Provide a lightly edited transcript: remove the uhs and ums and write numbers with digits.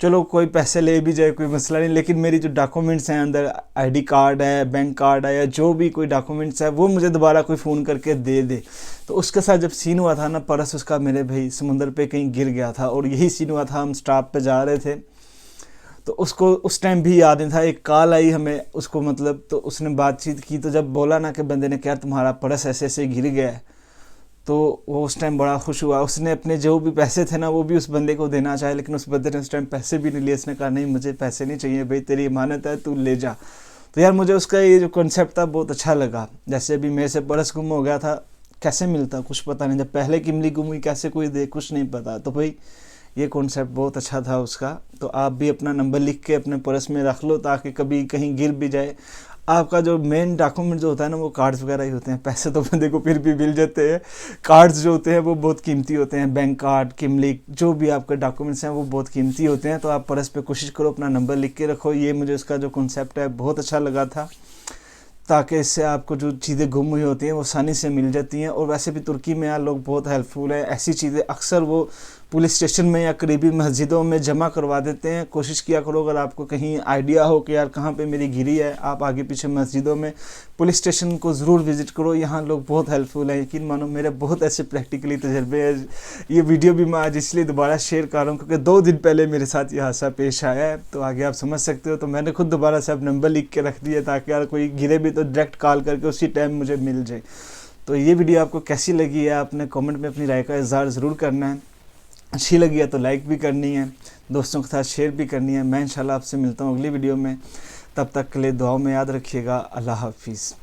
चलो कोई पैसे ले भी जाए कोई मसला नहीं, लेकिन मेरी जो डॉक्यूमेंट्स हैं अंदर आईडी कार्ड है, बैंक कार्ड है, या जो भी कोई डॉक्यूमेंट्स है वो मुझे दोबारा कोई फ़ोन करके दे दे। तो उसके साथ जब सीन हुआ था ना, पर्स उसका मेरे भाई समुंदर पे कहीं गिर गया था, और यही सीन हुआ था, हम स्टॉप पे जा रहे थे, तो उसको उस टाइम भी याद नहीं था। एक कॉल आई हमें उसको, मतलब तो उसने बातचीत की, तो जब बोला ना कि बंदे ने, क्या तुम्हारा पर्स ऐसे ऐसे गिर गया है, तो वो उस टाइम बड़ा खुश हुआ। उसने अपने जो भी पैसे थे ना वो भी उस बंदे को देना चाहे, लेकिन उस बंदे ने उस टाइम पैसे भी नहीं लिए। उसने कहा नहीं मुझे पैसे नहीं चाहिए भाई, तेरी अमानत है, तू ले जा। तो यार मुझे उसका ये जो कॉन्सेप्ट था बहुत अच्छा लगा। जैसे अभी मेरे से पर्स गुम हो गया था, कैसे मिलता कुछ पता नहीं, जब पहले किमली गुम हुई कैसे कोई दे कुछ नहीं पता। तो भाई ये कॉन्सेप्ट बहुत अच्छा था उसका। तो आप भी अपना नंबर लिख के अपने पर्स में रख लो, ताकि कभी कहीं गिर भी जाए। आपका जो मेन डॉक्यूमेंट जो होता है ना वो कार्ड्स वगैरह ही होते हैं, पैसे तो बंदे को फिर भी मिल जाते हैं। कार्ड्स जो होते हैं वो बहुत कीमती होते हैं, बैंक कार्ड, किमली, जो भी आपके डॉक्यूमेंट्स हैं वो बहुत कीमती होते हैं। तो आप पर्स पे कोशिश करो अपना नंबर लिख के रखो। ये मुझे उसका जो कॉन्सेप्ट है बहुत अच्छा लगा था, ताकि इससे आपको जो चीज़ें गुम हुई होती हैं वो आसानी से मिल जाती हैं। और वैसे भी तुर्की में यार लोग बहुत हेल्पफुल है, ऐसी चीज़ें अक्सर वो पुलिस स्टेशन में या करीबी मस्जिदों में जमा करवा देते हैं। कोशिश किया करो, अगर आपको कहीं आइडिया हो कि यार कहाँ पे मेरी गिरी है, आप आगे पीछे मस्जिदों में, पुलिस स्टेशन को ज़रूर विज़िट करो। यहाँ लोग बहुत हेल्पफुल हैं, यकीन मानो मेरे बहुत ऐसे प्रैक्टिकली तजर्बे हैं। ये वीडियो भी मैं आज इसलिए दोबारा शेयर कर रहा हूँ क्योंकि 2 दिन पहले मेरे साथ ये हादसा पेश आया है, तो आगे आप समझ सकते हो। तो मैंने खुद दोबारा से अब नंबर लिख के रख दिया, ताकि यार कोई गिरे भी तो डायरेक्ट कॉल करके उसी टाइम मुझे मिल जाए। तो ये वीडियो आपको कैसी लगी है, आपने कमेंट में अपनी राय का इज़हार ज़रूर करना है। अच्छी लगी है तो लाइक भी करनी है, दोस्तों के साथ शेयर भी करनी है। मैं इंशाल्लाह आपसे मिलता हूँ अगली वीडियो में, तब तक के लिए दुआओं में याद रखिएगा। अल्लाह हाफिज़।